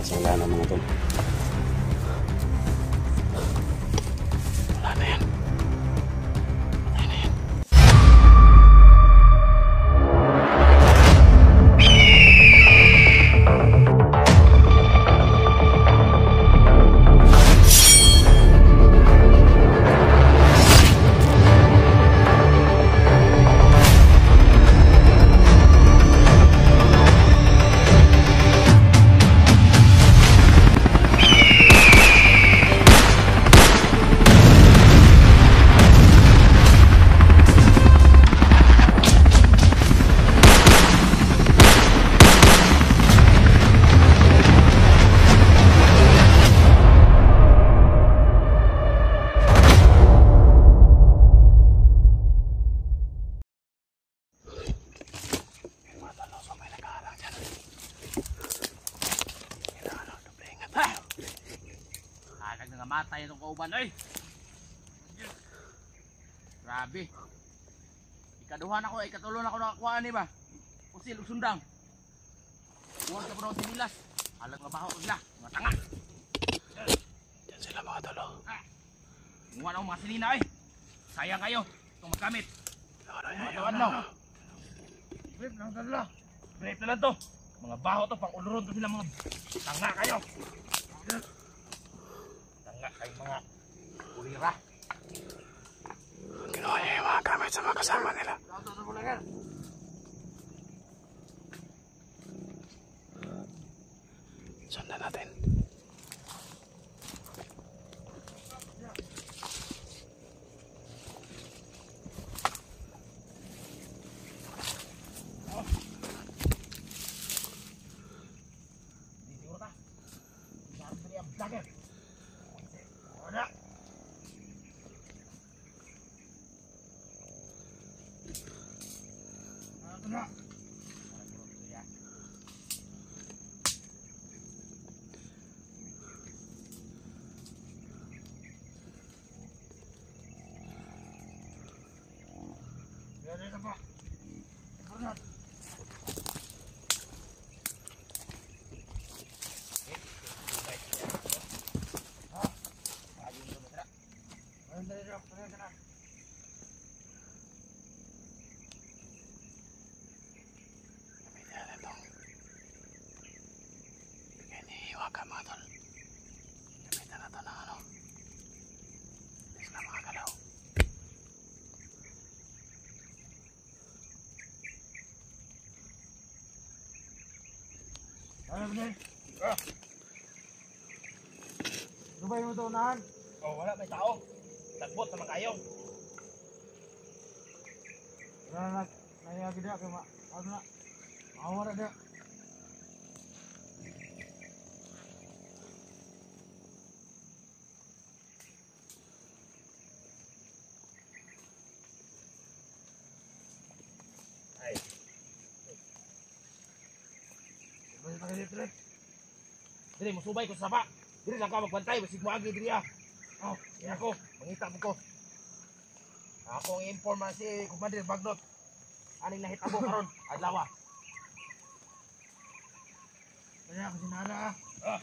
Wala na mga tol. Wala na yan. Patay na yan. Matay itong kauban ay grabe ikaduhan ako ikatulon ako nakakuhaan ni ba usil usundang huwag ka po ng sinilas alang mabaho sila mga tanga Diyan sila mga tol. muha na mga sinina ay sayang kayo itong magamit Ano no brave lang dala brave na lang to mga baho to pang uluron to sila mga tanga kayo kayong mga ulira. Ginawa niya yung mga gamit sa mga kasama nila. Sundan natin. Siguro ta. Sabi ang vlogger. Ada. Ada. Ada apa? Berat. Ka mga tol. Gamitan na ito ng ano. Hindi sila makagalaw. Ano ba yan? Ano ba yung tuunahan? Oh, wala, may tao. Nagbot naman kayo. Wala na, nayagi na kayo. Ano na? Mawala na. Dili mo subay ko sa sapa. Dili lang ka magbantay basig mo agi diri ah. Oh, ya ako, mangita mo ko. Ako ang informa si Commander Bagnot. Aning nahitabo karon, adlaw. Kaya ako sinara ah.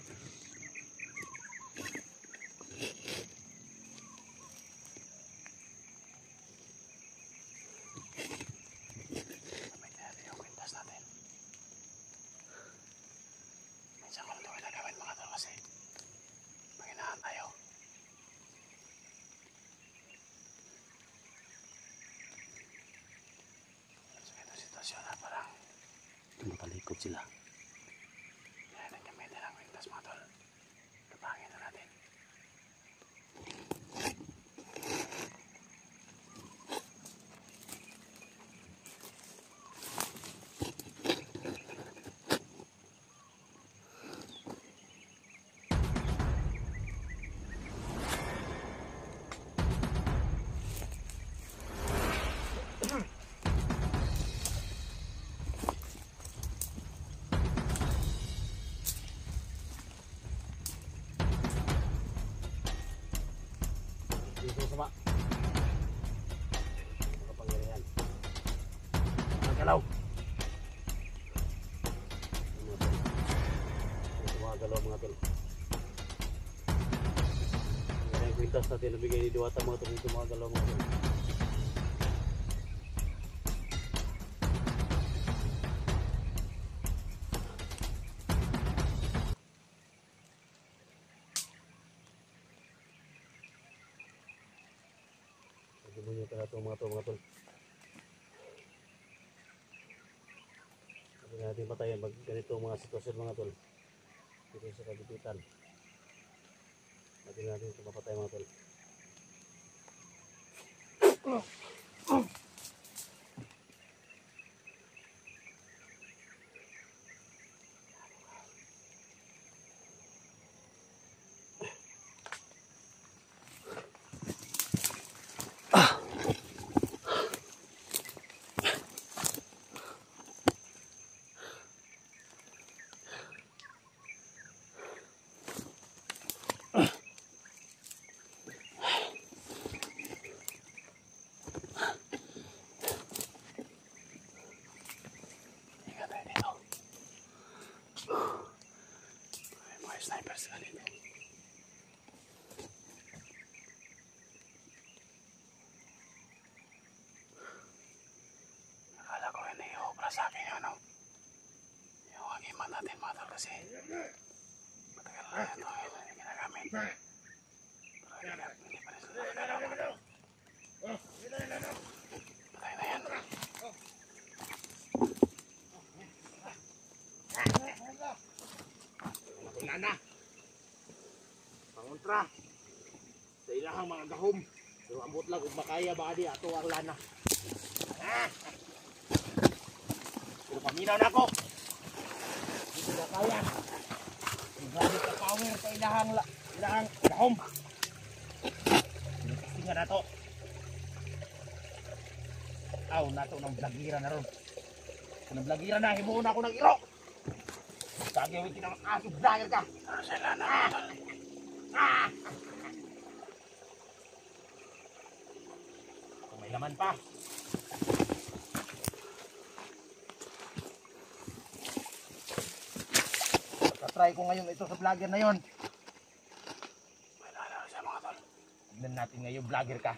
Parang tumalikod sila. Kaya nagkamitin ang wintas mga tol. Kapangin na natin. Dito sa ba? Kapangyarihan. Magalaw. gumagalaw mga tol. Yan ang kwintas natin nabigay ni Diwata mga tol, dito gumagalaw mga tol. Bunyi pala itong mga tol. Hindi natin patayin pag ganito mga sitwasyon mga tol. Dito sa kagipitan. Hindi natin ito mapatay mga tol. Sniper sila dito. Akala ko yun obra sa akin yun, no? Yung agiman natin mga tol kasi matagal na ito yung ginagamit. Pero hindi pa rin sila nagalaw. Patay na yan. Wala na. Pangontra. Sa ilahang mga gahom. Pero ambot lang kung makaya ba di ato ang lana. Pero paminaw na ako. Hindi na kaya. Grabe ka power sa ilahang gahom. Kasi nga nato. Aw, nato ng blagira na ron. Kung blagira na, himuon ako ng iro. Gagawin kita ng aso, vlogger ka. Ano sila na mga tol? Kung may laman pa. Tatry ko ngayon ito sa vlogger na yon. May lalaw siya mga tol. Tignan natin ngayon, vlogger ka.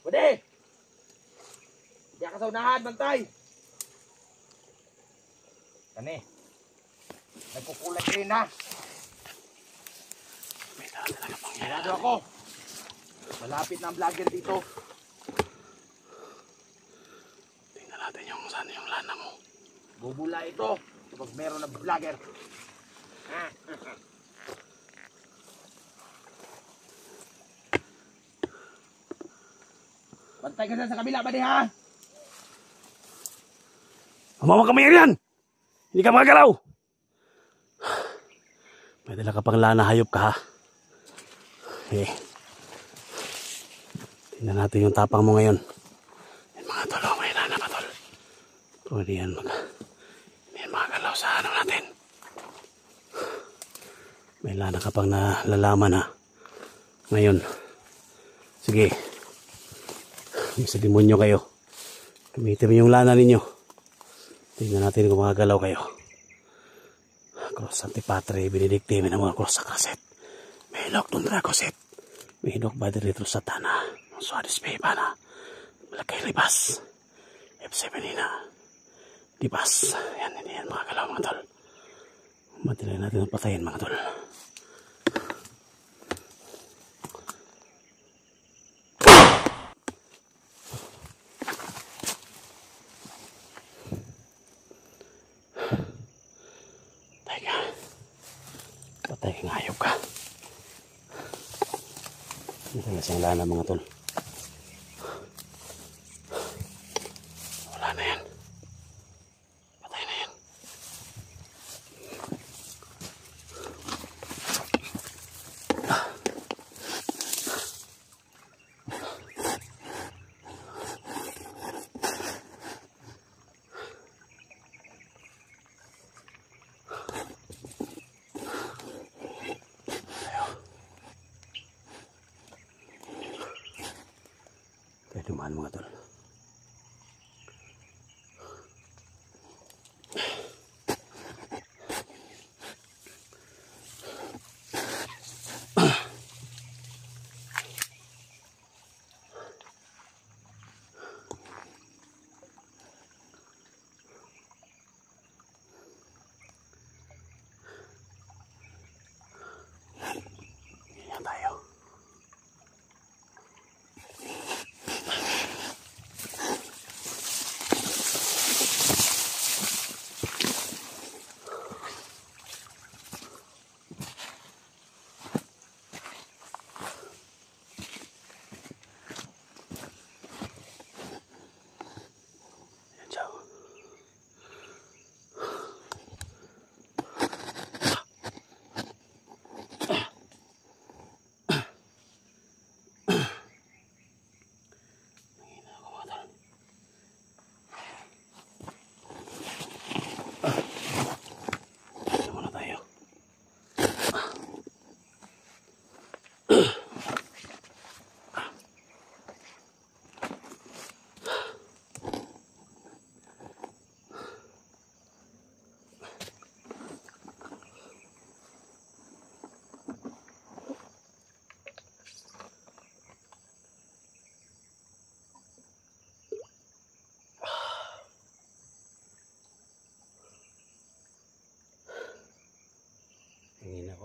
Pwede! Diyan ka sa unahan, bantay! Kani, nagkukulat rin ha. May dala talaga pangyayari. Sigurado ako. Malapit na ang vlogger dito. Tingnan natin yung saan yung lana mo. Bubula ito kapag meron na vlogger. Bantay ka sa kabila ba di ha? Mamawa kami yan! Hindi ka magalaw! May dala ka pang lana, hayop ka ha. Okay. Tingnan natin yung tapang mo ngayon. Yan mga tol, may lana pa tol. Pero hindi yan magalaw sa ano natin. May lana ka pang nalalaman ha. Ngayon. Sige. Sa demonyo kayo. Gamitin mo yung lana ninyo. Tingnan natin kung magagalaw kayo. Cross Antipatri, Benedicti, may mga cross sa kaset. May hilok ng dragoset. May hilok ba dito sa tana. Ang suadis pepa na. Malakay libas. F7 na. Libas. Yan, hindi yan mga galaw mga tol. Madali natin ang patayin mga tol. Patay ka, hayop ka. Ito na siyang lana mga tol. Wala na yan. Patay na yan. Tayo dumaan mga tol.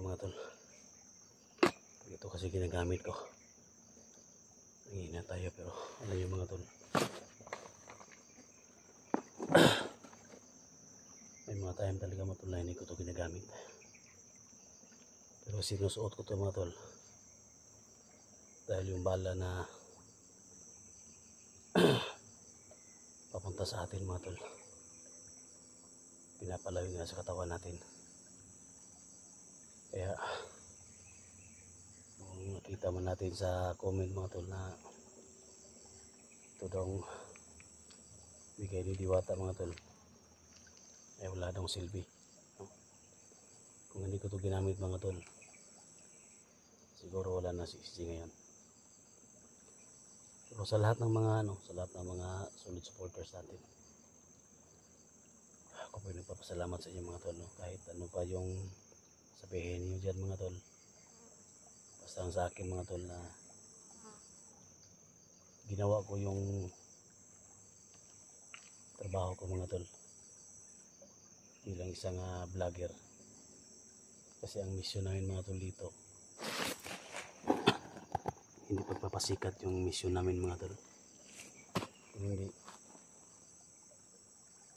ko mga tol. Ito kasi ginagamit ko. Nangihina tayo pero ano yung mga tol. May mga time talaga mga tol na hindi ko ito ginagamit. Pero sinusuot ko ito mga tol. Dahil yung bala na papunta sa atin mga tol, pinapalawin nga sa katawan natin. Kaya kung nakita man natin sa comment mga tol na ito daw bigay ni Diwata mga tol, ay wala daw silbi. Kung hindi ko ito ginamit mga tol, siguro wala na si ngayon. Pero sa lahat ng mga sa lahat ng mga solid supporters natin, ako po nagpapasalamat sa inyo mga tol, kahit ano pa yung sabihin niyo dyan mga tol. Basta sa akin mga tol na ginawa ko yung trabaho ko mga tol bilang isang vlogger. Kasi ang mission namin mga tol dito, hindi pagpapasikat yung mission namin mga tol. Hindi,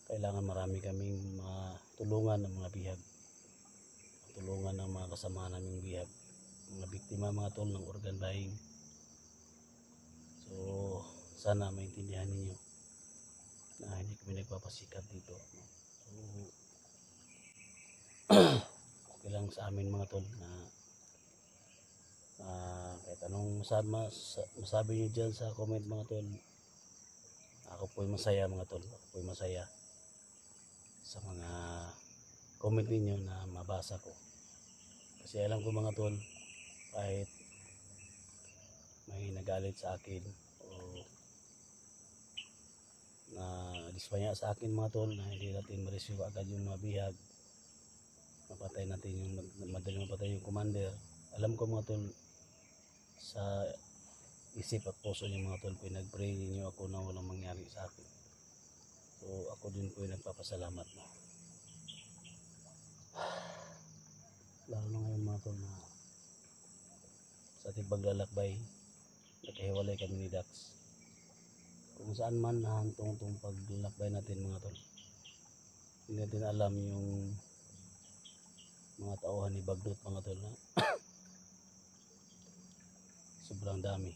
kailangan marami kaming tulungan ng mga bihag, tulungan ng mga kasama naming bihag, mga biktima mga tol ng organ buying. So sana maintindihan ninyo na hindi kami nagpapasikat dito. So okay lang sa amin mga tol na kahit anong masabi nyo dyan sa comment mga tol, ako po'y masaya mga tol. Ako po'y masaya sa mga comment ninyo na mabasa ko. Kasi alam ko mga tol, kahit may nagalit sa akin o na dismaya sa akin mga tol na hindi natin ma-receive agad yung mga bihag, mapatay natin yung madali mapatay yung commander. Alam ko mga tol, sa isip at puso niyo mga tol, pinag-pray niyo ako na walang mangyari sa akin. So ako din po yung nagpapasalamat na. Lalo na ngayon mga tol na sa ating paglalakbay, nagkahiwalay kami ni Dax. Kung saan man nahantong itong paglalakbay natin mga tol, hindi natin alam yung mga tauhan ni Bagnot mga tol na sobrang dami.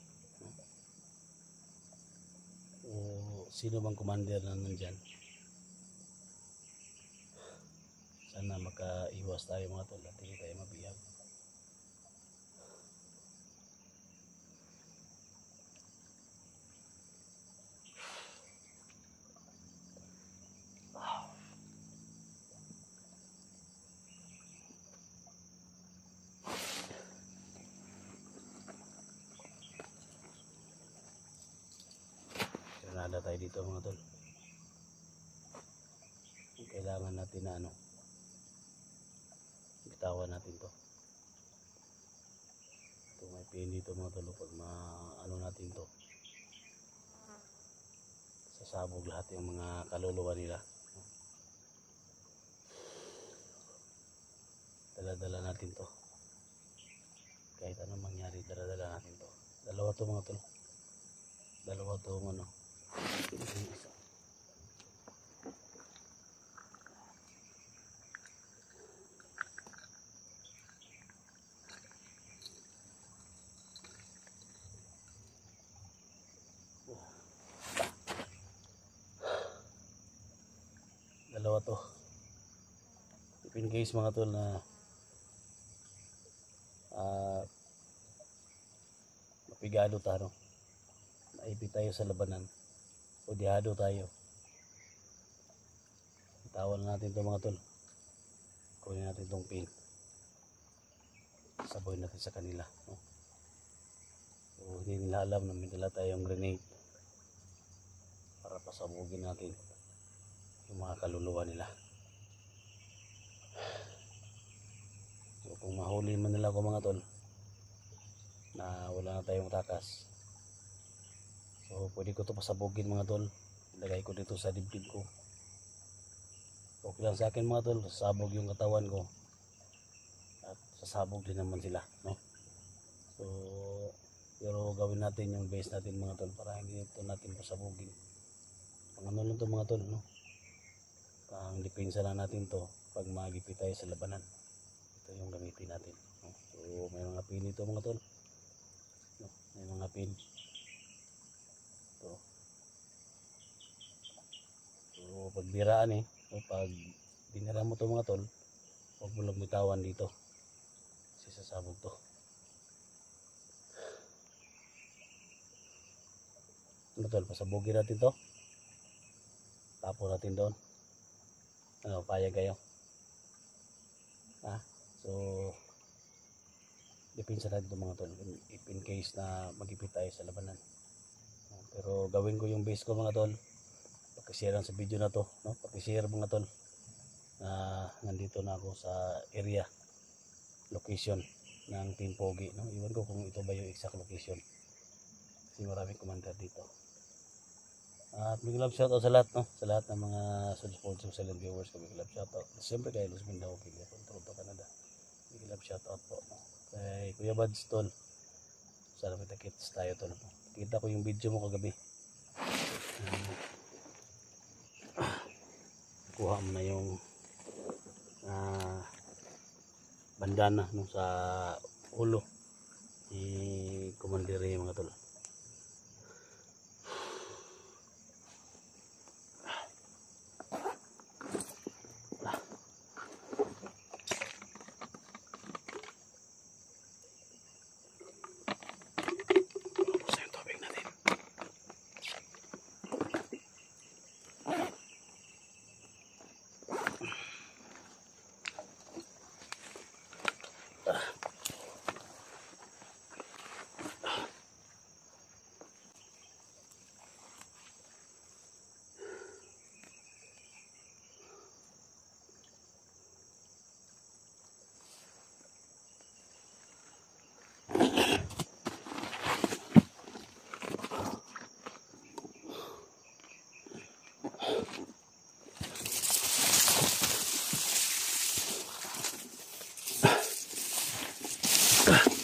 O sino bang commander na nandyan, sana makaiwas tayo mga tol at hindi tayo mabihag. Nada tayo dito mga tol. Kailangan natin na bitawan natin to. Ito may pin dito mga tol, pag natin to, sasabog lahat yung mga kaluluwa nila. Dala-dala natin to, kahit anong mangyari, dala-dala natin to. Dalawa to mga tol, dalawa to isa. Dalawa to. In case mga tol na mapigado tayo, naipit tayo sa labanan o dihado tayo, itawan natin to mga tol. Kunin natin tong pin, saboy natin sa kanila, no? So hindi nila alam na may dala tayong grenade para pasabugin natin yung mga kaluluwa nila. So kung mahuli man nila ko mga tol na wala na tayong takas, so pwede ko to pasabugin mga tol, ilagay ko dito sa dibdib ko. Okay lang sa akin mga tol, sasabog yung katawan ko at sasabog din naman sila, no? So pero gawin natin yung base natin mga tol para hindi ito natin pasabugin. Ang ano lang to mga tol, no? Ang depensa lang natin to pag magipit tayo sa labanan. Ito yung gamitin natin, no? So may mga pin ito mga tol, no? May mga pin ito. So pag biraan o pag binira mo to mga tol, huwag mo lang bitawan dito kasi sasabog to. Ano tol, pasabugin natin to, tapo natin doon. Ano, payag kayo? So depensa natin ito mga tol if in case na magipit tayo sa labanan. Pero gawin ko yung base ko mga tol, pakishare lang sa video na to, no? Pakishare mga tol na nandito na ako sa area location ng Team Pogi, no? Iwan ko kung ito ba yung exact location kasi maraming commander dito. At big love shoutout sa lahat, no? Sa lahat ng mga support sa silent viewers ko, big love shoutout. Siyempre kay Luz Mindanao, Kilia, Toronto, Canada. Big love shoutout po, no? Kay Kuya Bads tol, sana kita-kits tayo tol, no? Kita ko yung video mo kagabi. Kuha mo na yung bandana, no, sa ulo ni Commander mga tol. Ah.